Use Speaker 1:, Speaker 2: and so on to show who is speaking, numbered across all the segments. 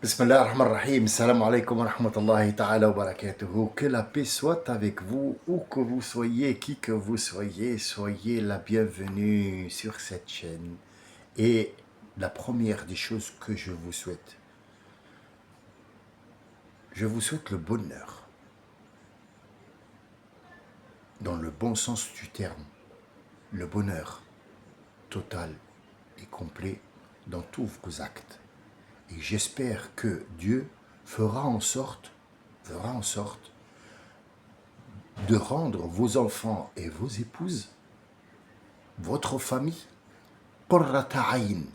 Speaker 1: Bismillah ar-Rahman ar-Rahim, salam alaikum wa rahmatullahi ta'ala wa barakatuhu. Que la paix soit avec vous, où que vous soyez, qui que vous soyez, soyez la bienvenue sur cette chaîne. Et la première des choses que je vous souhaite le bonheur, dans le bon sens du terme, le bonheur total et complet dans tous vos actes. Et j'espère que Dieu fera en sorte de rendre vos enfants et vos épouses, votre famille, qurrata ayn,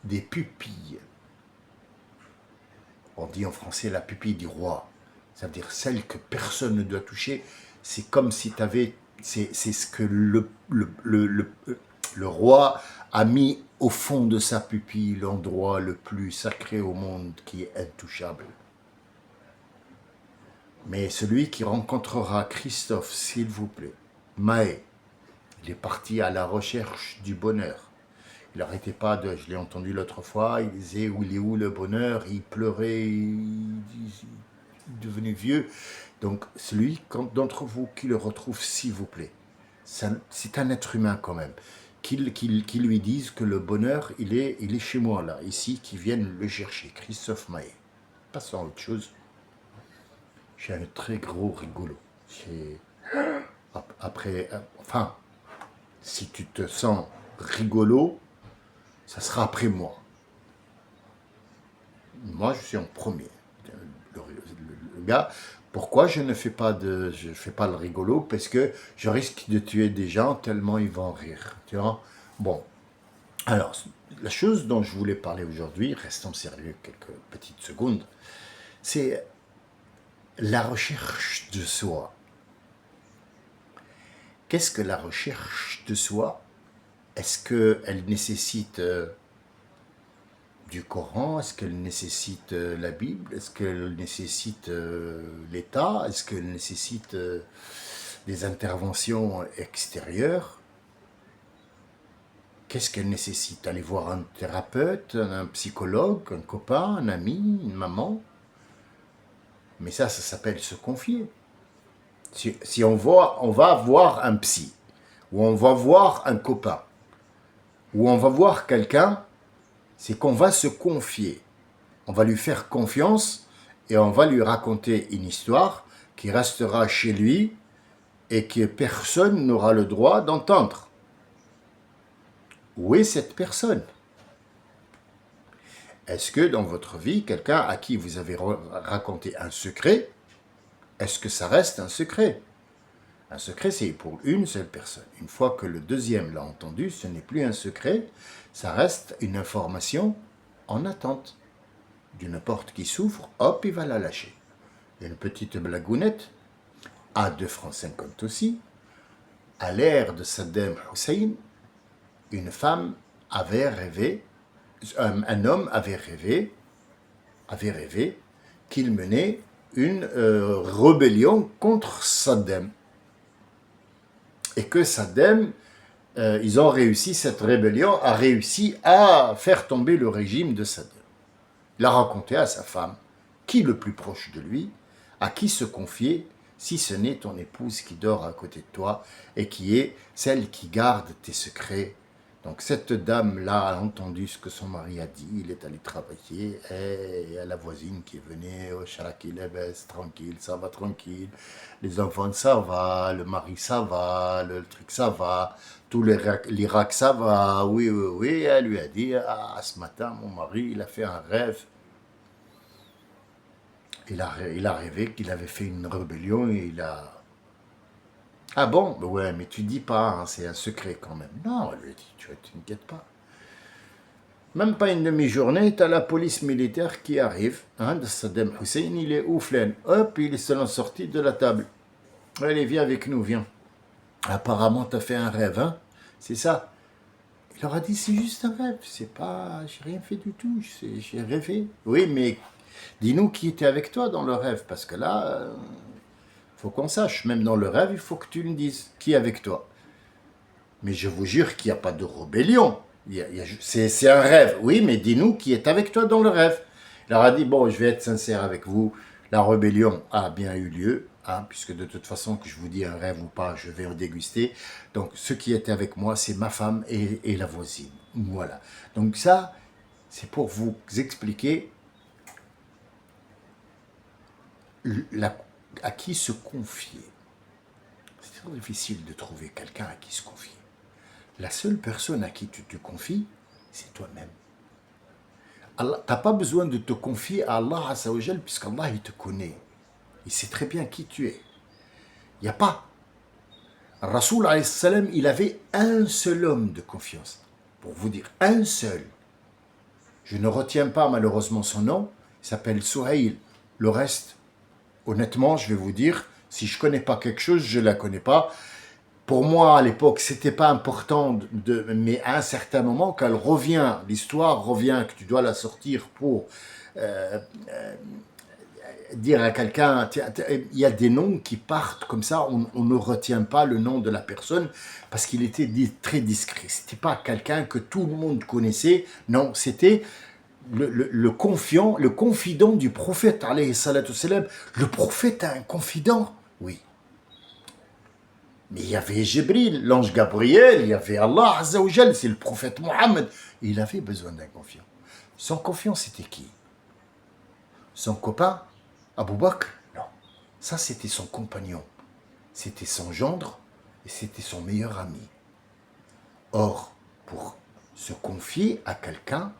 Speaker 1: des pupilles. On dit en français la pupille du roi, ça veut dire celle que personne ne doit toucher. C'est comme si tu avais, c'est ce que le roi a mis au fond de sa pupille, l'endroit le plus sacré au monde qui est intouchable. Mais celui qui rencontrera Christophe, s'il vous plaît, Maë, il est parti à la recherche du bonheur. Il n'arrêtait pas de, je l'ai entendu l'autre fois, il disait où il est où le bonheur, il pleurait, il est devenu vieux. Donc celui d'entre vous qui le retrouve, s'il vous plaît, c'est un être humain quand même, qui lui dise que le bonheur, il est chez moi là, ici, qui viennent le chercher, Christophe Maé. Passons à autre chose. J'ai un très gros rigolo. Après, enfin, si tu te sens rigolo, ça sera après moi. Moi, je suis en premier. Le gars, pourquoi je ne fais pas le rigolo? Parce que je risque de tuer des gens tellement ils vont rire. Tu vois? Bon. Alors, la chose dont je voulais parler aujourd'hui, restons sérieux quelques petites secondes, c'est la recherche de soi. Qu'est-ce que la recherche de soi? Est-ce qu'elle nécessite du Coran? Est-ce qu'elle nécessite la Bible? Est-ce qu'elle nécessite l'État? Est-ce qu'elle nécessite des interventions extérieures? Qu'est-ce qu'elle nécessite? Aller voir un thérapeute, un psychologue, un copain, un ami, une maman? Mais ça s'appelle se confier. Si on va voir un psy, ou on va voir un copain, ou on va voir quelqu'un, c'est qu'on va se confier. On va lui faire confiance et on va lui raconter une histoire qui restera chez lui et que personne n'aura le droit d'entendre. Où est cette personne? Est-ce que dans votre vie, quelqu'un à qui vous avez raconté un secret, est-ce que ça reste un secret? Un secret, c'est pour une seule personne. Une fois que le deuxième l'a entendu, ce n'est plus un secret, ça reste une information en attente. D'une porte qui s'ouvre, hop, il va la lâcher. Une petite blagounette, à 2 francs 50 aussi, à l'ère de Saddam Hussein, une femme avait rêvé, un homme avait rêvé qu'il menait une rébellion contre Saddam. Et que Saddam, ils ont réussi, cette rébellion a réussi à faire tomber le régime de Saddam. Il a raconté à sa femme, qui est le plus proche de lui, à qui se confier, si ce n'est ton épouse qui dort à côté de toi et qui est celle qui garde tes secrets. Donc cette dame-là a entendu ce que son mari a dit, il est allé travailler, et il y a la voisine qui est venue, oh Sharaki Lebes, tranquille, ça va tranquille, les enfants ça va, le mari ça va, le truc ça va, tout l'Irak ça va, oui, oui, oui, elle lui a dit, ah, ce matin mon mari il a fait un rêve, il a rêvé qu'il avait fait une rébellion et il a... Ah bon? Ouais, mais tu dis pas, hein, c'est un secret quand même. Non, elle lui a dit, tu t'inquiètes pas. Même pas une demi-journée, t'as la police militaire qui arrive, hein, de Saddam Hussein, il est ouflen. Hop, il est seulement sorti de la table. Allez, viens avec nous, viens. Apparemment, t'as fait un rêve, hein? C'est ça. Il leur a dit, c'est juste un rêve, c'est pas... J'ai rien fait du tout, j'ai rêvé. Oui, mais dis-nous qui était avec toi dans le rêve, parce que là... faut qu'on sache, même dans le rêve, il faut que tu me dises qui est avec toi. Mais je vous jure qu'il n'y a pas de rébellion. C'est un rêve. Oui, mais dis-nous qui est avec toi dans le rêve. Il leur a dit, bon, je vais être sincère avec vous, la rébellion a bien eu lieu, hein, puisque de toute façon, que je vous dis un rêve ou pas, je vais en déguster. Donc, ce qui était avec moi, c'est ma femme et la voisine. Voilà. Donc ça, c'est pour vous expliquer la- à qui se confier. C'est très difficile de trouver quelqu'un à qui se confier. La seule personne à qui tu te confies, c'est toi-même. Tu n'as pas besoin de te confier à Allah Azzawajal, puisqu'Allah, il te connaît. Il sait très bien qui tu es. Il n'y a pas. Rasoul, alayhi salam, il avait un seul homme de confiance. Pour vous dire, un seul. Je ne retiens pas malheureusement son nom. Il s'appelle Souhaïl. Le reste, honnêtement, je vais vous dire, si je ne connais pas quelque chose, je ne la connais pas. Pour moi, à l'époque, c'était pas important, mais à un certain moment, quand elle revient, l'histoire revient, que tu dois la sortir pour dire à quelqu'un, il y a des noms qui partent comme ça, on ne retient pas le nom de la personne parce qu'il était très discret. C'était pas quelqu'un que tout le monde connaissait, non, c'était le confiant, le confident du prophète, alayhi salatu salam. Le prophète a un confident, oui. Mais il y avait Jibril, l'ange Gabriel, il y avait Allah Azzawajal, c'est le prophète Mohammed. Il avait besoin d'un confiant. Son confiant, c'était qui? Son copain Abu Bakr? Non. Ça, c'était son compagnon. C'était son gendre et c'était son meilleur ami. Or, pour se confier à quelqu'un,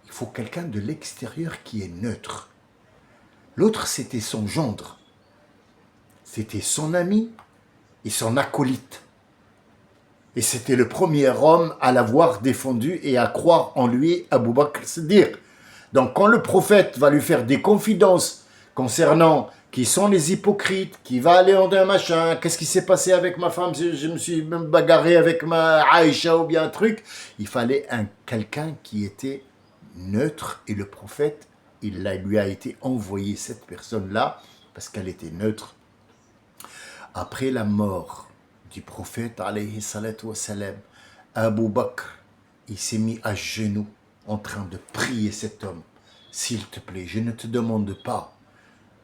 Speaker 1: il faut quelqu'un de l'extérieur qui est neutre. L'autre, c'était son gendre. C'était son ami et son acolyte. Et c'était le premier homme à l'avoir défendu et à croire en lui, Abu Bakr Siddiq. Donc quand le prophète va lui faire des confidences concernant qui sont les hypocrites, qui va aller en un machin, qu'est-ce qui s'est passé avec ma femme, je me suis même bagarré avec ma Aïcha ou bien un truc, il fallait quelqu'un qui était neutre et le prophète, lui a été envoyé cette personne-là parce qu'elle était neutre. Après la mort du prophète, alayhi salatu wassalam, Abu Bakr, il s'est mis à genoux en train de prier cet homme. S'il te plaît, je ne te demande pas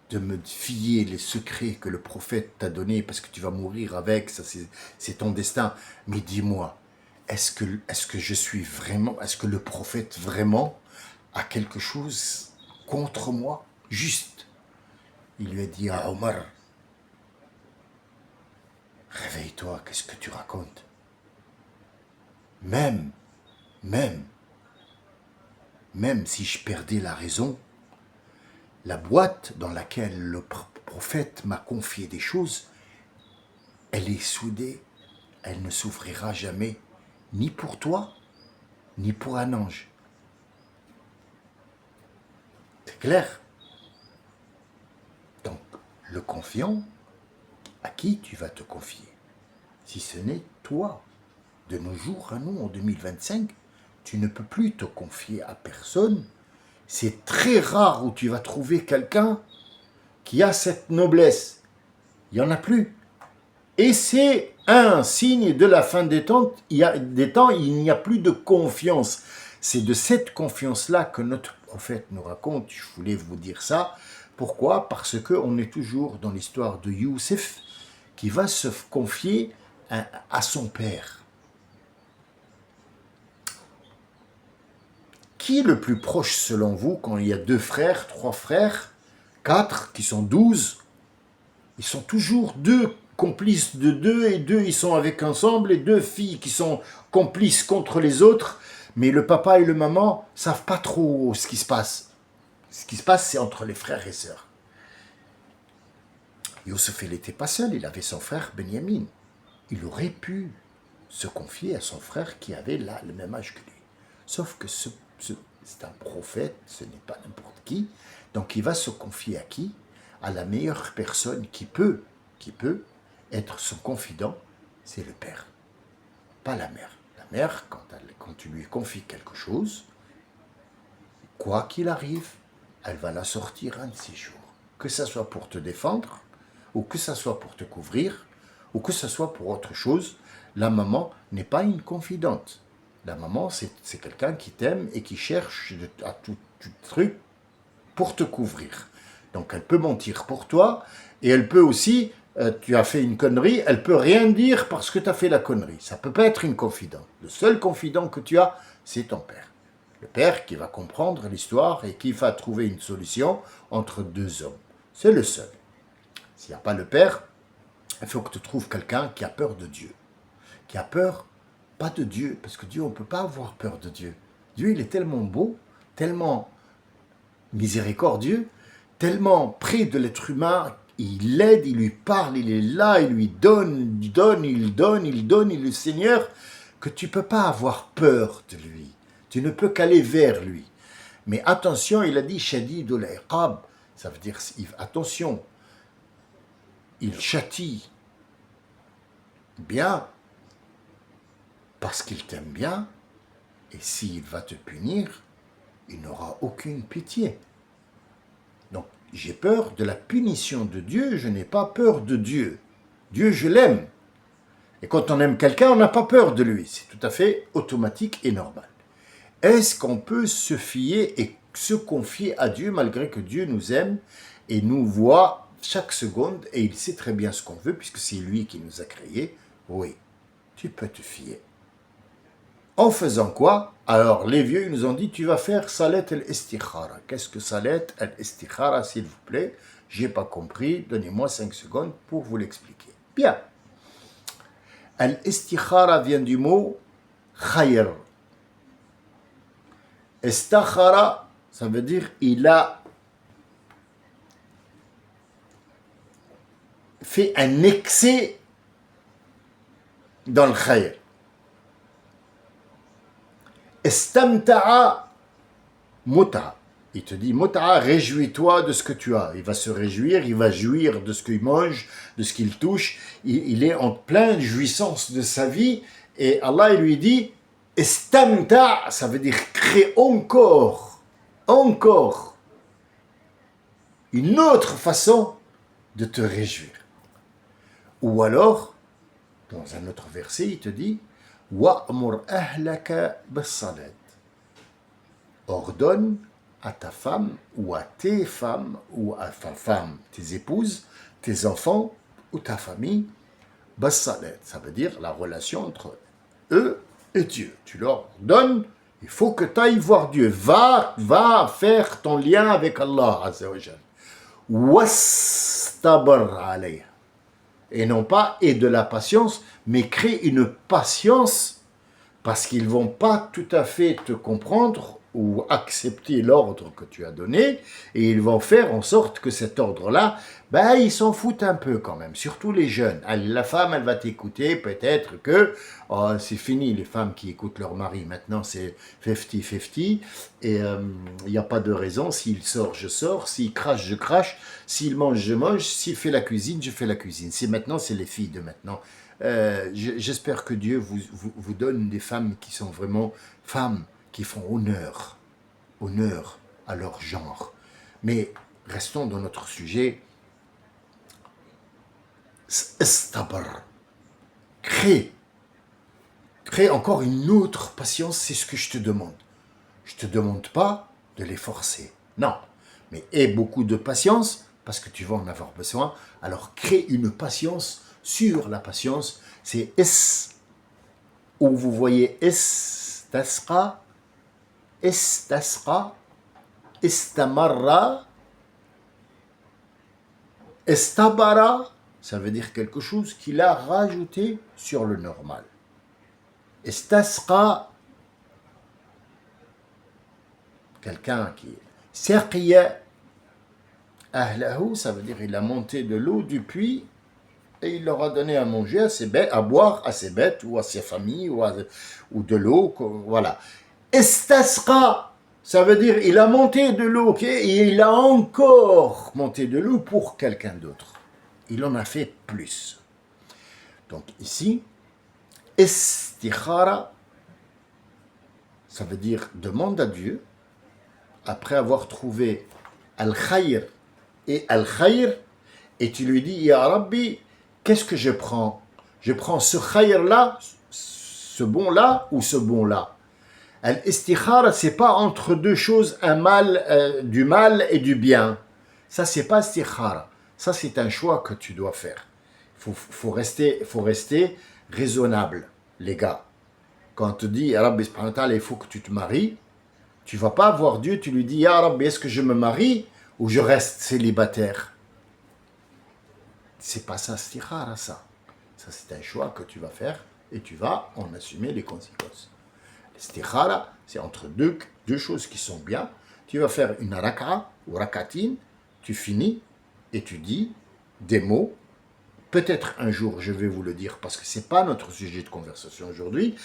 Speaker 1: de me fier les secrets que le prophète t'a donnés parce que tu vas mourir avec, ça c'est ton destin. Mais dis-moi, est-ce que je suis vraiment, est-ce que le prophète vraiment a quelque chose contre moi? Juste. Il lui a dit à Omar, réveille-toi, qu'est-ce que tu racontes? Même, même, même si je perdais la raison, la boîte dans laquelle le prophète m'a confié des choses, elle est soudée, elle ne s'ouvrira jamais, ni pour toi, ni pour un ange. C'est clair? Donc, le confiant, à qui tu vas te confier? Si ce n'est toi. De nos jours, à nous, en 2025, tu ne peux plus te confier à personne. C'est très rare où tu vas trouver quelqu'un qui a cette noblesse. Il n'y en a plus. Et c'est un signe de la fin des temps. Il n'y a plus de confiance. C'est de cette confiance-là que notre prophète nous raconte. Je voulais vous dire ça. Pourquoi? Parce qu'on est toujours dans l'histoire de Youssef qui va se confier à son père. Qui est le plus proche selon vous quand il y a 2 frères, 3 frères, 4 qui sont 12? Ils sont toujours 2 complices de 2 et 2 ils sont avec ensemble et 2 filles qui sont complices contre les autres. Mais le papa et le maman ne savent pas trop ce qui se passe. Ce qui se passe, c'est entre les frères et sœurs. Youssef, il n'était pas seul, il avait son frère Benyamin. Il aurait pu se confier à son frère qui avait là le même âge que lui. Sauf que c'est un prophète, ce n'est pas n'importe qui. Donc il va se confier à qui? À la meilleure personne qui peut être son confident, c'est le père, pas la mère. La mère, quand tu lui confies quelque chose, quoi qu'il arrive, elle va la sortir un de ces jours. Que ça soit pour te défendre, ou que ça soit pour te couvrir, ou que ça soit pour autre chose, la maman n'est pas une confidente. La maman, c'est quelqu'un qui t'aime et qui cherche à tout truc pour te couvrir. Donc elle peut mentir pour toi, et elle peut aussi, tu as fait une connerie, elle peut rien dire parce que tu as fait la connerie. Ça peut pas être une confidente. Le seul confident que tu as, c'est ton père. Le père qui va comprendre l'histoire et qui va trouver une solution entre deux hommes. C'est le seul. S'il n'y a pas le père, il faut que tu trouves quelqu'un qui a peur de Dieu. Qui a peur, pas de Dieu, parce que Dieu, on ne peut pas avoir peur de Dieu. Dieu, il est tellement beau, tellement miséricordieux, tellement près de l'être humain, il l'aide, il lui parle, il est là, il lui donne, il donne, il donne, il donne, il est le Seigneur, que tu ne peux pas avoir peur de lui. Tu ne peux qu'aller vers lui. Mais attention, il a dit shadidul iqab, ça veut dire attention, il châtie bien parce qu'il t'aime bien, et s'il va te punir, il n'aura aucune pitié. Donc, j'ai peur de la punition de Dieu, je n'ai pas peur de Dieu. Dieu, je l'aime. Et quand on aime quelqu'un, on n'a pas peur de lui. C'est tout à fait automatique et normal. Est-ce qu'on peut se fier et se confier à Dieu malgré que Dieu nous aime et nous voit chaque seconde et il sait très bien ce qu'on veut puisque c'est lui qui nous a créés? Oui, tu peux te fier. En faisant quoi? Alors les vieux ils nous ont dit tu vas faire salat al-istikhara. Qu'est-ce que salat al-istikhara s'il vous plaît? J'ai pas compris, donnez-moi 5 secondes pour vous l'expliquer. Bien. Al-istikhara vient du mot khayr. Istakhara, ça veut dire il a fait un excès dans le khayr. Istamta'a muta. Il te dit muta, réjouis-toi de ce que tu as. Il va se réjouir, il va jouir de ce qu'il mange, de ce qu'il touche. Il est en pleine jouissance de sa vie. Et Allah il lui dit Istamta, ça veut dire crée encore une autre façon de te réjouir. Ou alors, dans un autre verset, il te dit Wa'mur ahlaka bis-salat. Ordonne à ta femme ou à tes femmes ou à ta femme, tes épouses, tes enfants ou ta famille, bis-salat. Ça veut dire la relation entre eux et Dieu. Tu leur donnes, il faut que tu ailles voir Dieu. Va faire ton lien avec Allah Azza wa Jal. Wastabir alayha. Et non pas et de la patience, mais crée une patience parce qu'ils ne vont pas tout à fait te comprendre ou accepter l'ordre que tu as donné, et ils vont faire en sorte que cet ordre-là, ils s'en foutent un peu quand même, surtout les jeunes. La femme, elle va t'écouter, peut-être que c'est fini les femmes qui écoutent leur mari, maintenant c'est 50-50, et il n'y a pas de raison, s'il sort, je sors, s'il crache, je crache, s'il mange, je mange, s'il fait la cuisine, je fais la cuisine. C'est les filles de maintenant. J'espère que Dieu vous donne des femmes qui sont vraiment femmes, qui font honneur à leur genre. Mais restons dans notre sujet. Istabr. Crée encore une autre patience, c'est ce que je te demande. Je ne te demande pas de les forcer, non. Mais aie beaucoup de patience, parce que tu vas en avoir besoin. Alors crée une patience sur la patience. C'est is, où vous voyez istasqa, istasqa, istamarra, istabara, ça veut dire quelque chose qu'il a rajouté sur le normal. Istasqa, quelqu'un qui saqiya ahlahu, ça veut dire il a monté de l'eau du puits et il leur a donné à manger, à ses bêtes, à boire à ses bêtes ou à ses familles ou de l'eau, voilà. Istasqa, ça veut dire il a monté de l'eau, et il a encore monté de l'eau pour quelqu'un d'autre. Il en a fait plus. Donc ici, istikhara, ça veut dire demande à Dieu, après avoir trouvé al-khayr et al-khayr, et tu lui dis, Ya Rabbi, qu'est-ce que je prends? Je prends ce khayr-là, ce bon-là ou ce bon-là? Al-istikhara, c'est pas entre deux choses, du mal et du bien. Ça, c'est pas istikhara. Ça, c'est un choix que tu dois faire. Faut rester raisonnable, les gars. Quand on te dit, Ya Rabbi, subhanahu wa ta'ala, il faut que tu te maries, tu vas pas voir Dieu, tu lui dis, Ya Rabbi, est-ce que je me marie ou je reste célibataire? C'est pas ça, istikhara, ça. Ça, c'est un choix que tu vas faire et tu vas en assumer les conséquences. L'istikhara, c'est entre deux choses qui sont bien. Tu vas faire une raka'a ou rakatine, tu finis et tu dis des mots. Peut-être un jour je vais vous le dire parce que ce n'est pas notre sujet de conversation aujourd'hui.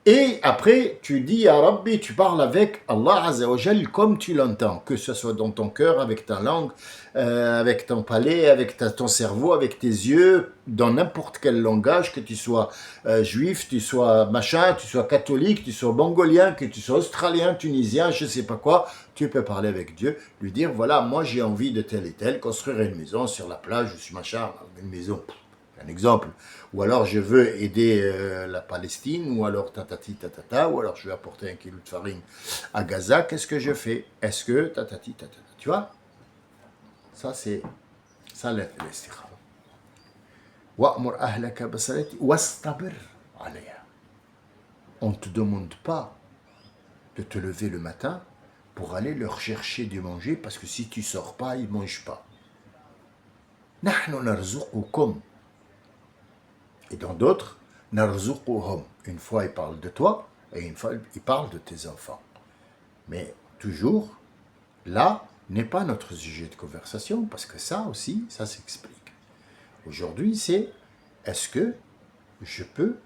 Speaker 1: Et après, tu dis à Rabbi, tu parles avec Allah Azza wa Jal comme tu l'entends, que ce soit dans ton cœur, avec ta langue, avec ton palais, avec ton cerveau, avec tes yeux, dans n'importe quel langage, que tu sois juif, tu sois machin, tu sois catholique, tu sois mongolien, que tu sois australien, tunisien, je ne sais pas quoi, tu peux parler avec Dieu, lui dire, voilà, moi j'ai envie de tel et tel, construire une maison sur la plage, je suis machin, une maison, un exemple. Ou alors je veux aider la Palestine, ou alors tatati tatata, ou alors je veux apporter 1 kilo de farine à Gaza, qu'est-ce que je fais? Est-ce que tatati tatata, tu vois? Ça c'est ça l'istikhara. Wa'mur ahlaka bisalati wastabir alayha. On ne te demande pas de te lever le matin pour aller leur chercher de manger, parce que si tu sors pas, ils mangent pas. Nahnu narzuqukum. Et dans d'autres, narzuquhum. Une fois, il parle de toi, et une fois, il parle de tes enfants. Mais toujours, là n'est pas notre sujet de conversation, parce que ça aussi, ça s'explique. Aujourd'hui, c'est, est-ce que je peux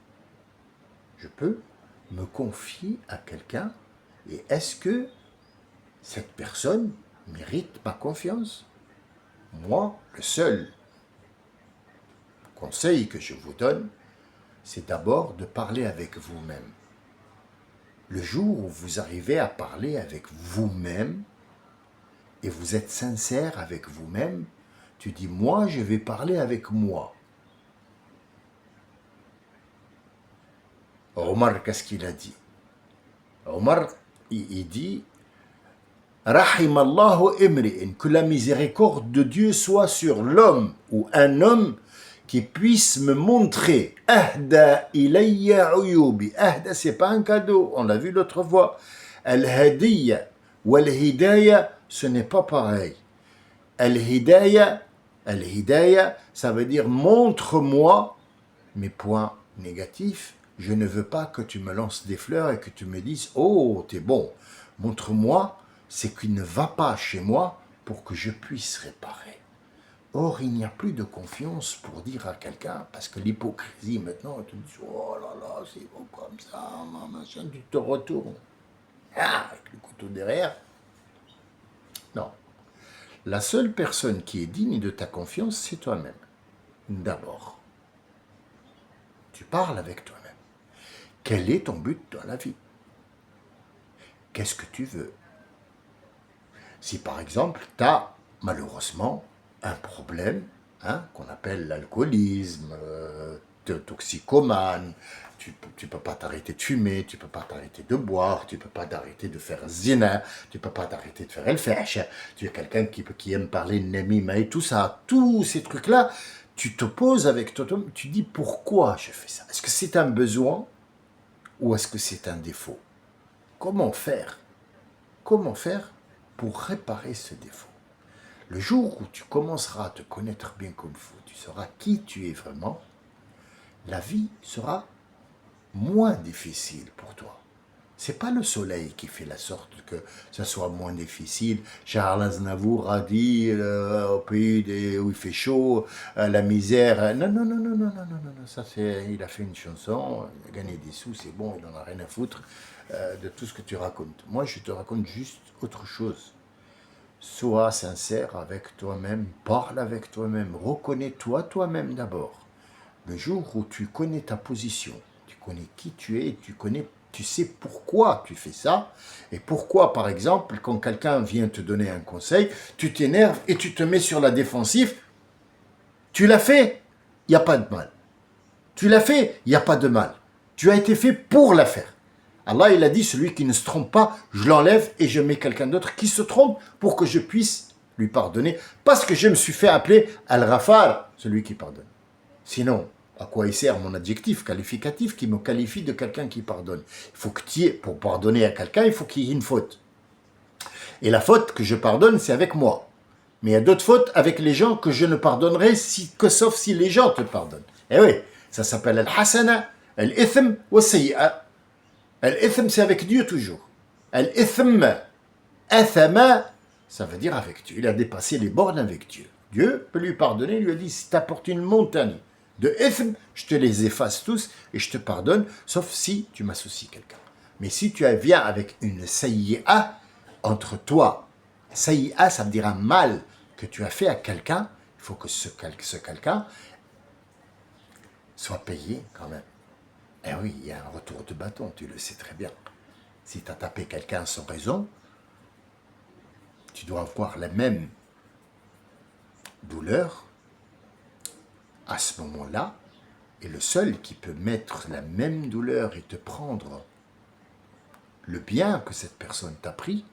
Speaker 1: me confier à quelqu'un, et est-ce que cette personne mérite ma confiance? Moi, le seul conseil que je vous donne, c'est d'abord de parler avec vous-même. Le jour où vous arrivez à parler avec vous-même et vous êtes sincère avec vous-même, tu dis, moi, je vais parler avec moi. Omar, qu'est-ce qu'il a dit? Omar, il dit, Rahim Allahu imri'in, que la miséricorde de Dieu soit sur l'homme ou un homme qui puisse me montrer. Ahda ilayya uyubi. Ahda, c'est pas un cadeau, on l'a vu l'autre fois. Al-hadiyya ou al-hidayah, ce n'est pas pareil. Al-hidayah, ça veut dire montre-moi mes points négatifs. Je ne veux pas que tu me lances des fleurs et que tu me dises, oh, t'es bon. Montre-moi ce qui ne va pas chez moi pour que je puisse réparer. Or, il n'y a plus de confiance pour dire à quelqu'un, parce que l'hypocrisie maintenant, tu dis, oh là là, c'est bon comme ça, machin, tu te retournes. Ah, avec le couteau derrière. Non. La seule personne qui est digne de ta confiance, c'est toi-même. D'abord, tu parles avec toi-même. Quel est ton but dans la vie? Qu'est-ce que tu veux? Si par exemple, tu as malheureusement un problème qu'on appelle l'alcoolisme, toxicomane, tu ne peux pas t'arrêter de fumer, tu ne peux pas t'arrêter de boire, tu ne peux pas t'arrêter de faire zina, tu ne peux pas t'arrêter de faire el-fèche, tu es quelqu'un qui aime parler de namima et tout ça, tous ces trucs-là, tu te poses avec toi-même, tu dis pourquoi je fais ça? Est-ce que c'est un besoin ou est-ce que c'est un défaut? Comment faire? Comment faire pour réparer ce défaut? Le jour où tu commenceras à te connaître bien comme il faut, tu sauras qui tu es vraiment, la vie sera moins difficile pour toi. C'est pas le soleil qui fait la sorte que ça soit moins difficile. Charles Aznavour a dit au pays où il fait chaud, la misère. Non, non, non, non, non, non, non, non, non. Ça c'est, il a fait une chanson, il a gagné des sous, c'est bon, il en a rien à foutre de tout ce que tu racontes. Moi, je te raconte juste autre chose. Sois sincère avec toi-même, parle avec toi-même, reconnais-toi toi-même d'abord. Le jour où tu connais ta position, tu connais qui tu es, tu sais pourquoi tu fais ça, et pourquoi, par exemple, quand quelqu'un vient te donner un conseil, tu t'énerves et tu te mets sur la défensive, tu l'as fait, il n'y a pas de mal. Tu l'as fait, il n'y a pas de mal. Tu as été fait pour la faire. Allah, il a dit, celui qui ne se trompe pas, je l'enlève et je mets quelqu'un d'autre qui se trompe pour que je puisse lui pardonner. Parce que je me suis fait appeler Al-Ghafar, celui qui pardonne. Sinon, à quoi il sert mon adjectif qualificatif qui me qualifie de quelqu'un qui pardonne? Il faut que tu y aies, pour pardonner à quelqu'un, il faut qu'il y ait une faute. Et la faute que je pardonne, c'est avec moi. Mais il y a d'autres fautes avec les gens que je ne pardonnerai que sauf si les gens te pardonnent. Eh oui, ça s'appelle Al-Hasana, Al-Ithm wa Sayyi'a. Al-Ithm, c'est avec Dieu toujours. Al-Ithm, Athama, ça veut dire avec Dieu. Il a dépassé les bornes avec Dieu. Dieu peut lui pardonner, il lui a dit, si tu apportes une montagne de Ithm, je te les efface tous et je te pardonne, sauf si tu m'associes quelqu'un. Mais si tu viens avec une Sayyi'a entre toi, Sayyi'a, ça veut dire un mal que tu as fait à quelqu'un, il faut que ce quelqu'un soit payé quand même. Eh oui, il y a un retour de bâton, tu le sais très bien. Si tu as tapé quelqu'un sans raison, tu dois avoir la même douleur à ce moment-là, et le seul qui peut mettre la même douleur et te prendre le bien que cette personne t'a pris,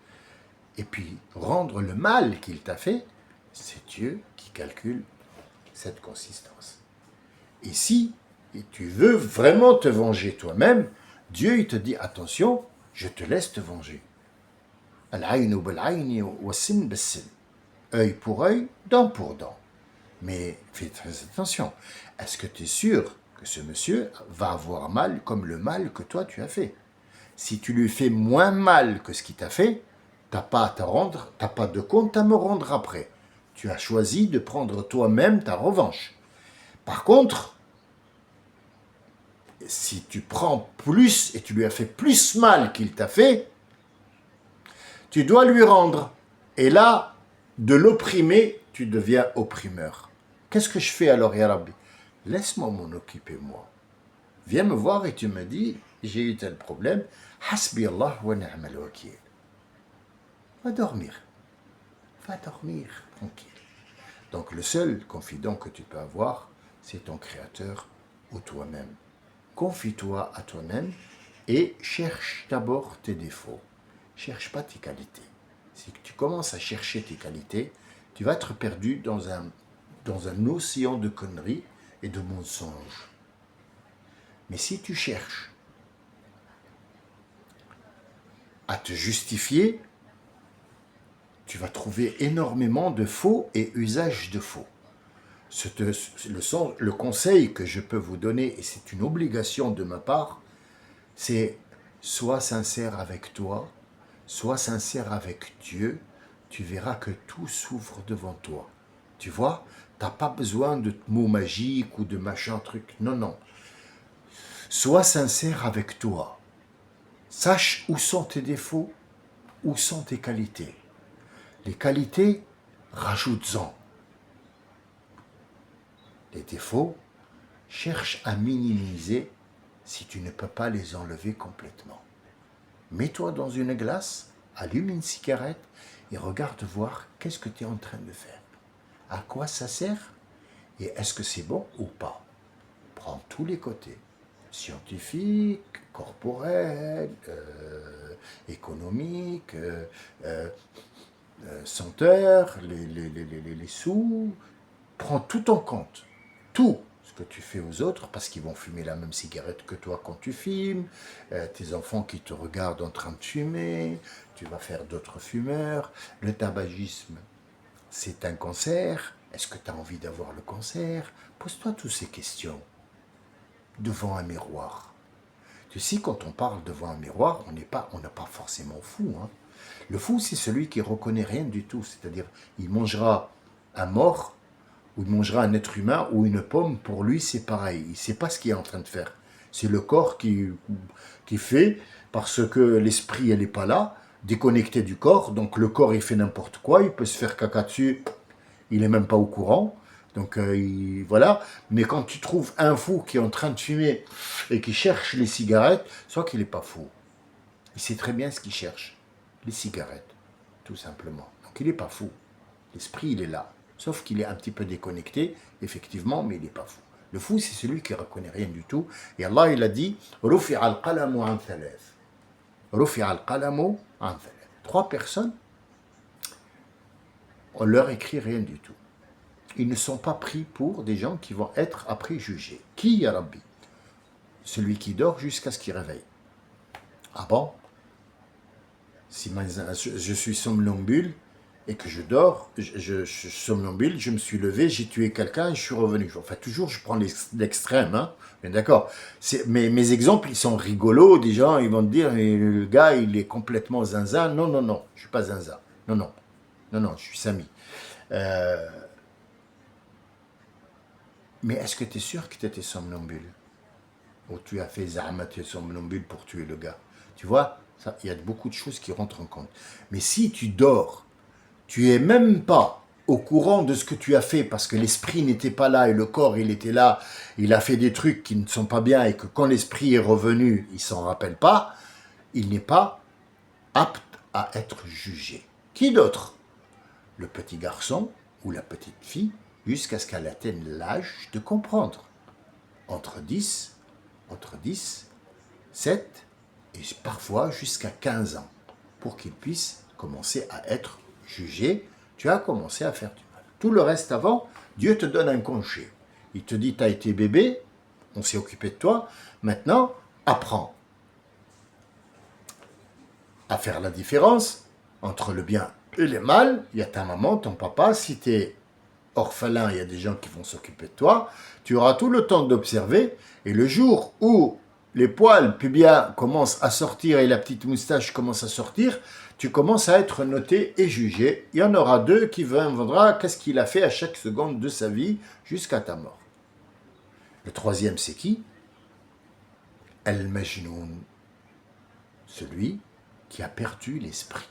Speaker 1: et puis rendre le mal qu'il t'a fait, c'est Dieu qui calcule cette consistance. Et si tu veux vraiment te venger toi-même, Dieu il te dit attention, je te laisse te venger. Œil pour œil, dent pour dent. Mais fais très attention. Est-ce que tu es sûr que ce monsieur va avoir mal comme le mal que toi tu as fait? Si tu lui fais moins mal que ce qu'il t'a fait, tu n'as pas à te rendre, tu n'as pas de compte à me rendre après. Tu as choisi de prendre toi-même ta revanche. Par contre, si tu prends plus et tu lui as fait plus mal qu'il t'a fait, tu dois lui rendre. Et là, de l'opprimer, tu deviens opprimeur. Qu'est-ce que je fais alors, Ya Rabbi? Laisse-moi m'en occuper, moi. Viens me voir et tu me dis, j'ai eu tel problème. Hasbi Allah wa ni'mal wakil. Va dormir. Va dormir, tranquille. Donc le seul confident que tu peux avoir, c'est ton Créateur ou toi-même. Confie-toi à toi-même et cherche d'abord tes défauts. Cherche pas tes qualités. Si tu commences à chercher tes qualités, tu vas être perdu dans un océan de conneries et de mensonges. Mais si tu cherches à te justifier, tu vas trouver énormément de faux et usage de faux. Le conseil que je peux vous donner, et c'est une obligation de ma part, c'est sois sincère avec toi, sois sincère avec Dieu, tu verras que tout s'ouvre devant toi. Tu vois, tu n'as pas besoin de mots magiques ou de machin truc. Non, non. Sois sincère avec toi. Sache où sont tes défauts, où sont tes qualités. Les qualités, rajoute-en. Les défauts, cherche à minimiser si tu ne peux pas les enlever complètement. Mets-toi dans une glace, allume une cigarette et regarde voir qu'est-ce que tu es en train de faire. À quoi ça sert et est-ce que c'est bon ou pas? Prends tous les côtés. Scientifique, corporel, économique, senteur, les sous. Prends tout en compte. Tout ce que tu fais aux autres, parce qu'ils vont fumer la même cigarette que toi quand tu fumes, tes enfants qui te regardent en train de fumer, tu vas faire d'autres fumeurs. Le tabagisme, c'est un cancer. Est-ce que tu as envie d'avoir le cancer? Pose-toi toutes ces questions devant un miroir. Tu sais, quand on parle devant un miroir, on n'est pas forcément fou. Hein. Le fou, c'est celui qui ne reconnaît rien du tout. C'est-à-dire, il mangera un mort, ou il mangera un être humain, ou une pomme, pour lui, c'est pareil. Il ne sait pas ce qu'il est en train de faire. C'est le corps qui fait, parce que l'esprit, elle n'est pas là, déconnecté du corps. Donc, le corps, il fait n'importe quoi. Il peut se faire caca dessus. Il n'est même pas au courant. Donc voilà, mais quand tu trouves un fou qui est en train de fumer et qui cherche les cigarettes, soit qu'il n'est pas fou. Il sait très bien ce qu'il cherche, les cigarettes, tout simplement. Donc il n'est pas fou. L'esprit, il est là. Sauf qu'il est un petit peu déconnecté, effectivement, mais il n'est pas fou. Le fou, c'est celui qui ne reconnaît rien du tout. Et Allah, il a dit, « Rufi al-qalamu an thalath » رفع القلم عن ثلاث. 3 personnes, on leur écrit rien du tout. Ils ne sont pas pris pour des gens qui vont être après jugés. Qui, ya Rabbi? Celui qui dort jusqu'à ce qu'il réveille. Ah bon? Si je suis somnambule et que je dors, je suis somnambule, je me suis levé, j'ai tué quelqu'un et je suis revenu. Enfin, toujours, je prends l'extrême, hein. Mais d'accord. Mes exemples, ils sont rigolos. Des gens, ils vont te dire, le gars, il est complètement zinzin. Non, non, non, je suis pas zinzin. Non, non, non, non, je suis Sami. Mais est-ce que tu es sûr que tu étais somnambule? Ou tu as fait Zahma, tu es somnambule pour tuer le gars? Tu vois, il y a beaucoup de choses qui rentrent en compte. Mais si tu dors, tu es même pas au courant de ce que tu as fait parce que l'esprit n'était pas là et le corps, il était là, il a fait des trucs qui ne sont pas bien et que quand l'esprit est revenu, il s'en rappelle pas, il n'est pas apte à être jugé. Qui d'autre? Le petit garçon ou la petite fille, jusqu'à ce qu'elle atteigne l'âge de comprendre. Entre 10, 7 et parfois jusqu'à 15 ans, pour qu'il puisse commencer à être jugé. Tu as commencé à faire du mal. Tout le reste avant, Dieu te donne un congé. Il te dit, tu as été bébé, on s'est occupé de toi, maintenant, apprends à faire la différence entre le bien et le mal. Il y a ta maman, ton papa, si tu es orphelin, il y a des gens qui vont s'occuper de toi, tu auras tout le temps d'observer, et le jour où les poils pubiens commencent à sortir et la petite moustache commence à sortir, tu commences à être noté et jugé. Il y en aura 2 qui vendra qu'est-ce qu'il a fait à chaque seconde de sa vie jusqu'à ta mort. Le 3e, c'est qui? Al-Majnoun, celui qui a perdu l'esprit.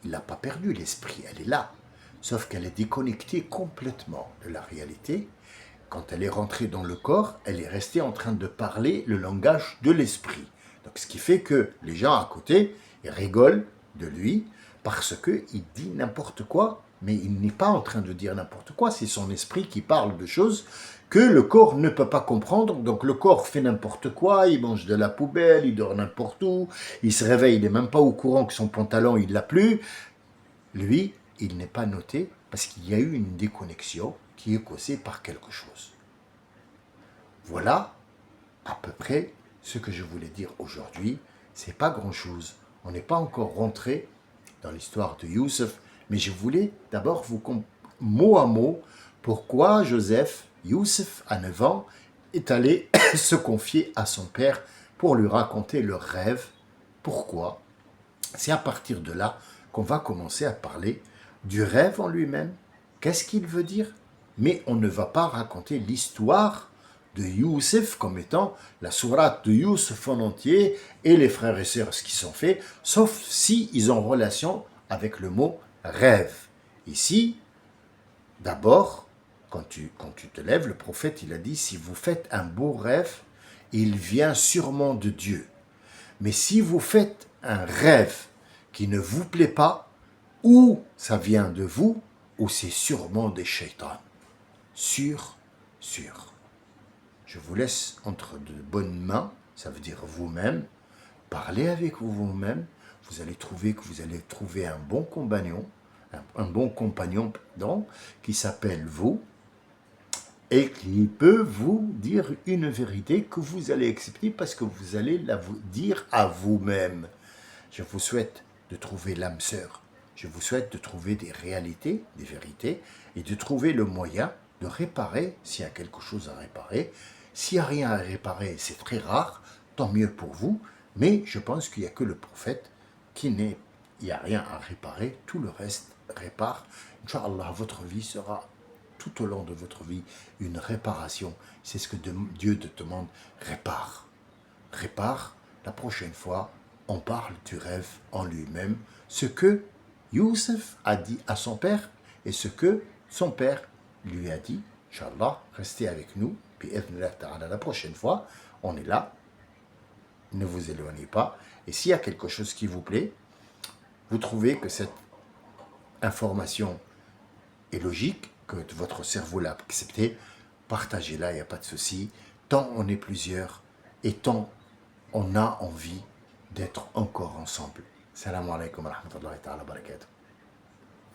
Speaker 1: Il n'a pas perdu l'esprit, elle est là. Sauf qu'elle est déconnectée complètement de la réalité. Quand elle est rentrée dans le corps, elle est restée en train de parler le langage de l'esprit. Donc, ce qui fait que les gens à côté, ils rigolent de lui parce qu'il dit n'importe quoi, mais il n'est pas en train de dire n'importe quoi. C'est son esprit qui parle de choses que le corps ne peut pas comprendre. Donc, le corps fait n'importe quoi, il mange de la poubelle, il dort n'importe où, il se réveille, il n'est même pas au courant que son pantalon, il l'a plus. Lui, il n'est pas noté parce qu'il y a eu une déconnexion qui est causée par quelque chose. Voilà à peu près ce que je voulais dire aujourd'hui. C'est pas grand-chose. On n'est pas encore rentré dans l'histoire de Youssef, mais je voulais d'abord vous mot à mot pourquoi Youssef à 9 ans, est allé se confier à son père pour lui raconter le rêve. Pourquoi? C'est à partir de là qu'on va commencer à parler du rêve en lui-même. Qu'est-ce qu'il veut dire? Mais on ne va pas raconter l'histoire de Youssef comme étant la sourate de Youssef en entier et les frères et sœurs ce qu'ils sont faits, sauf si ils ont relation avec le mot rêve. Ici, d'abord, quand tu te lèves, le prophète il a dit, si vous faites un beau rêve, il vient sûrement de Dieu. Mais si vous faites un rêve qui ne vous plaît pas, ou ça vient de vous, ou c'est sûrement des shaitans. Sûr. Je vous laisse entre de bonnes mains, ça veut dire vous-même, parlez avec vous-même, vous allez trouver un bon compagnon, qui s'appelle vous, et qui peut vous dire une vérité que vous allez accepter parce que vous allez la vous dire à vous-même. Je vous souhaite de trouver l'âme sœur. Je vous souhaite de trouver des réalités, des vérités, et de trouver le moyen de réparer s'il y a quelque chose à réparer. S'il n'y a rien à réparer, c'est très rare, tant mieux pour vous, mais je pense qu'il n'y a que le prophète il n'y a rien à réparer, tout le reste répare. Inch'Allah, votre vie sera tout au long de votre vie une réparation. C'est ce que Dieu te demande, répare. Répare, la prochaine fois, on parle du rêve en lui-même, ce que Youssef a dit à son père et ce que son père lui a dit. Inch'Allah, restez avec nous. Puis, la prochaine fois, on est là. Ne vous éloignez pas. Et s'il y a quelque chose qui vous plaît, vous trouvez que cette information est logique, que votre cerveau l'a accepté, partagez-la, il n'y a pas de souci. Tant on est plusieurs et tant on a envie d'être encore ensemble. Salam alaikum wa rahmatullahi wa barakatuh.